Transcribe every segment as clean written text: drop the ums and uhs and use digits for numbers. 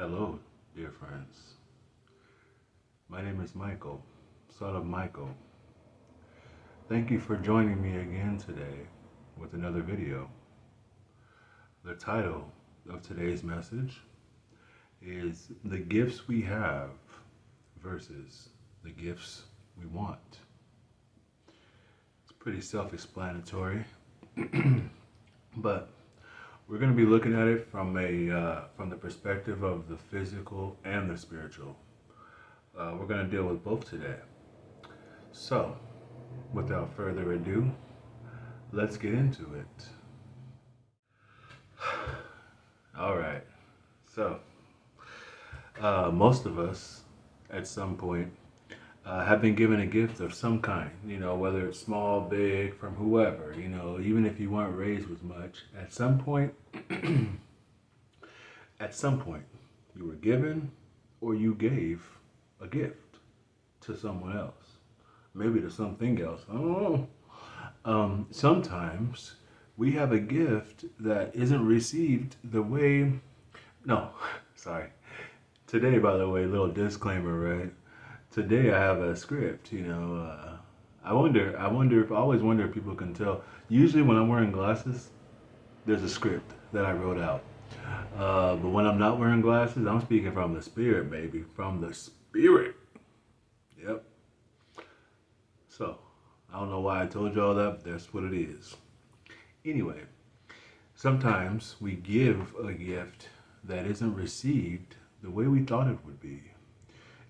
Hello, dear friends. My name is Michael, son of Michael. Thank you for joining me again today with another video. The title of today's message is The Gifts We Have versus the Gifts We Want. It's pretty self-explanatory, but we're going to be looking at it from the perspective of the physical and the spiritual. We're going to deal with both today. So, without further ado, let's get into it. All right. So, most of us, at some point, have been given a gift of some kind. Whether it's small, big, from whoever. Even if you weren't raised with much, at some point, you were given or you gave a gift to someone else, maybe to something else. I don't know. Sometimes we have a gift that isn't received the way. No, sorry. Today, by the way, little disclaimer, right? Today I have a script. I always wonder if people can tell. Usually, when I'm wearing glasses, there's a script that I wrote out. But when I'm not wearing glasses, I'm speaking from the spirit, baby. From the spirit. Yep. So, I don't know why I told you all that, but that's what it is. Anyway, sometimes we give a gift that isn't received the way we thought it would be.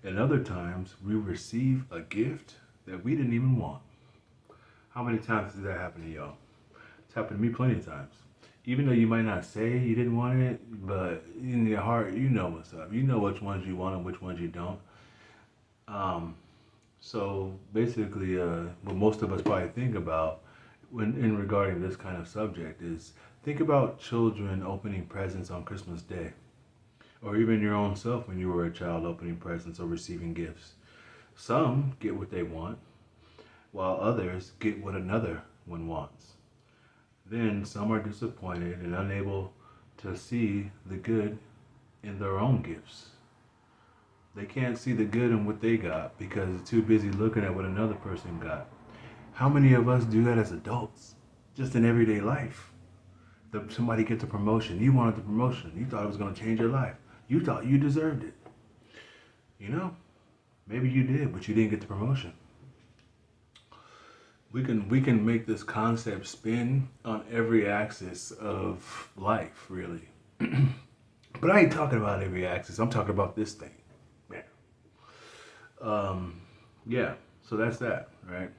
And other times, we receive a gift that we didn't even want. How many times does that happen to y'all? It's happened to me plenty of times. Even though you might not say you didn't want it, but in your heart, you know what's up. You know which ones you want and which ones you don't. So basically, what most of us probably think about in regarding this kind of subject is think about children opening presents on Christmas Day, or even your own self when you were a child opening presents or receiving gifts. Some get what they want, while others get what another one wants. Then some are disappointed and unable to see the good in their own gifts. They can't see the good in what they got because they're too busy looking at what another person got. How many of us do that as adults? Just in everyday life. Somebody gets a promotion. You wanted the promotion. You thought it was going to change your life. You thought you deserved it. Maybe you did, but you didn't get the promotion. We can make this concept spin on every axis of life, really. But I ain't talking about every axis. I'm talking about this thing. Yeah. So that's that, right?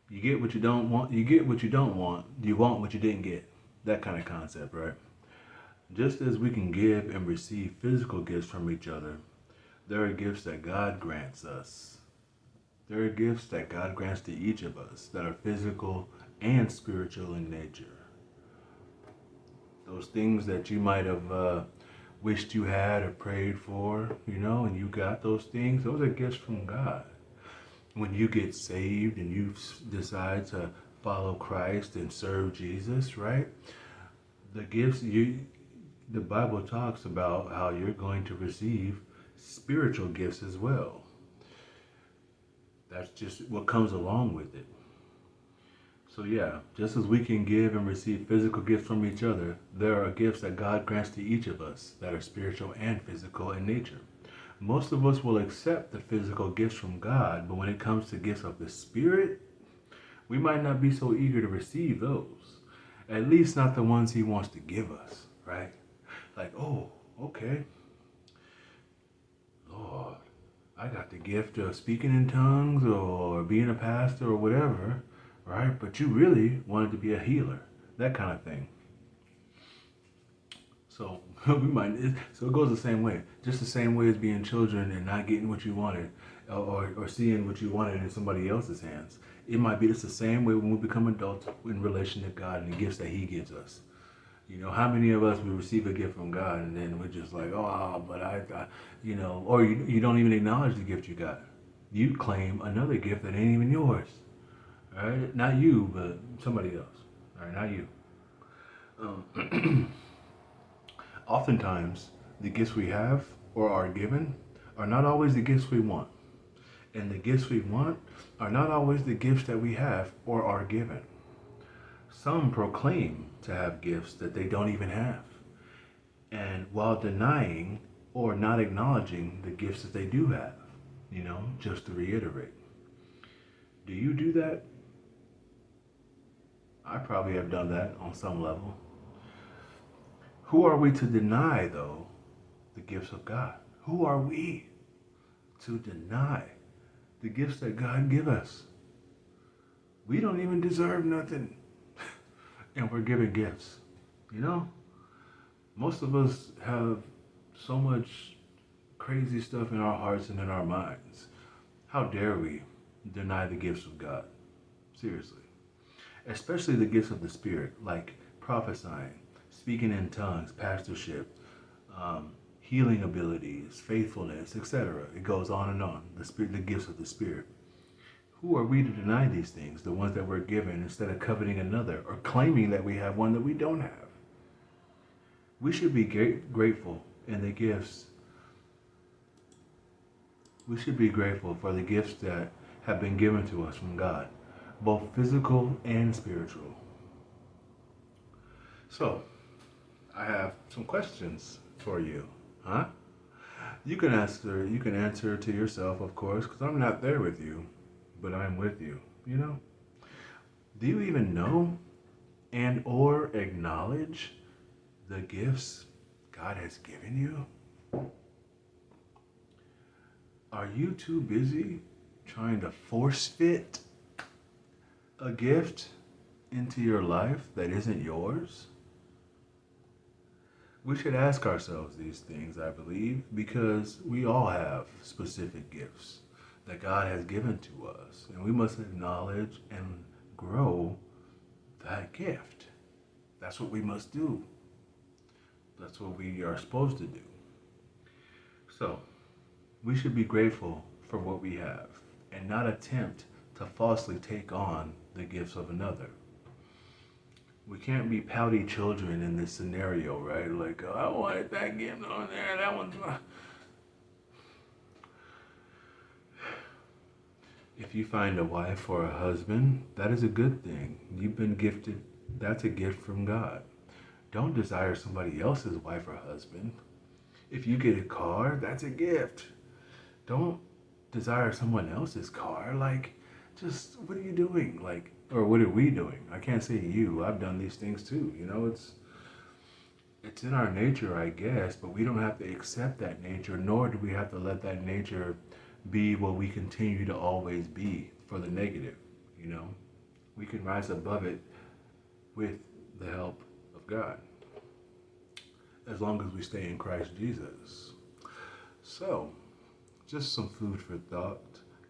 You get what you don't want. You get what you don't want. You want what you didn't get. That kind of concept, right? Just as we can give and receive physical gifts from each other, there are gifts that God grants us. There are gifts that God grants to each of us that are physical and spiritual in nature. Those things that you might have wished you had or prayed for, and you got those things, those are gifts from God. When you get saved and you decide to follow Christ and serve Jesus, right? The gifts, the Bible talks about how you're going to receive spiritual gifts as well. That's just what comes along with it. So yeah, just as we can give and receive physical gifts from each other, there are gifts that God grants to each of us that are spiritual and physical in nature. Most of us will accept the physical gifts from God, but when it comes to gifts of the Spirit, we might not be so eager to receive those. At least not the ones He wants to give us, right? Like, oh, okay. Lord, I got the gift of speaking in tongues or being a pastor or whatever, right? But you really wanted to be a healer, that kind of thing. So so it goes the same way, just the same way as being children and not getting what you wanted, or seeing what you wanted in somebody else's hands. It might be just the same way when we become adults in relation to God and the gifts that He gives us. How many of us we receive a gift from God and then we're just like, oh, but I or you don't even acknowledge the gift you got. You claim another gift that ain't even yours. All right, not you, but somebody else. All right, not you. Oftentimes, the gifts we have or are given are not always the gifts we want. And the gifts we want are not always the gifts that we have or are given. Some proclaim to have gifts that they don't even have, and while denying or not acknowledging the gifts that they do have, just to reiterate. Do you do that? I probably have done that on some level. Who are we to deny, though, the gifts of God? Who are we to deny the gifts that God give us? We don't even deserve nothing, and we're given gifts. Most of us have so much crazy stuff in our hearts and in our minds. How dare we deny the gifts of God? Seriously. Especially the gifts of the Spirit, like prophesying, speaking in tongues, pastorship, healing abilities, faithfulness, etc. It goes on and on. The gifts of the Spirit. Who are we to deny these things, the ones that we're given, instead of coveting another or claiming that we have one that we don't have? We should be grateful in the gifts. We should be grateful for the gifts that have been given to us from God, both physical and spiritual. So, I have some questions for you, huh? You can answer to yourself, of course, because I'm not there with you, but I'm with you. Do you even know and or acknowledge the gifts God has given you? Are you too busy trying to force fit a gift into your life that isn't yours? We should ask ourselves these things, I believe, because we all have specific gifts that God has given to us, and we must acknowledge and grow that gift. That's what we must do. That's what we are supposed to do. So, we should be grateful for what we have and not attempt to falsely take on the gifts of another. We can't be pouty children in this scenario, right? Like, oh, I wanted that gift on there, that one's mine. If you find a wife or a husband, that is a good thing. You've been gifted. That's a gift from God. Don't desire somebody else's wife or husband. If you get a car, that's a gift. Don't desire someone else's car. Just what are you doing? Or what are we doing? I can't say you. I've done these things too. It's in our nature, I guess, but we don't have to accept that nature, nor do we have to let that nature be what we continue to always be for the negative. We can rise above it with the help of God, as long as we stay in Christ Jesus. So, just some food for thought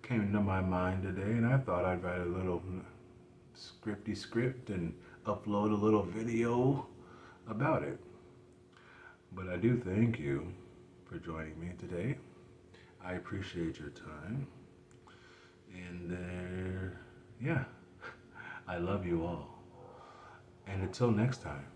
came into my mind today, and I thought I'd write a little script and upload a little video about it. But I do thank you for joining me today. I appreciate your time. And I love you all. And until next time.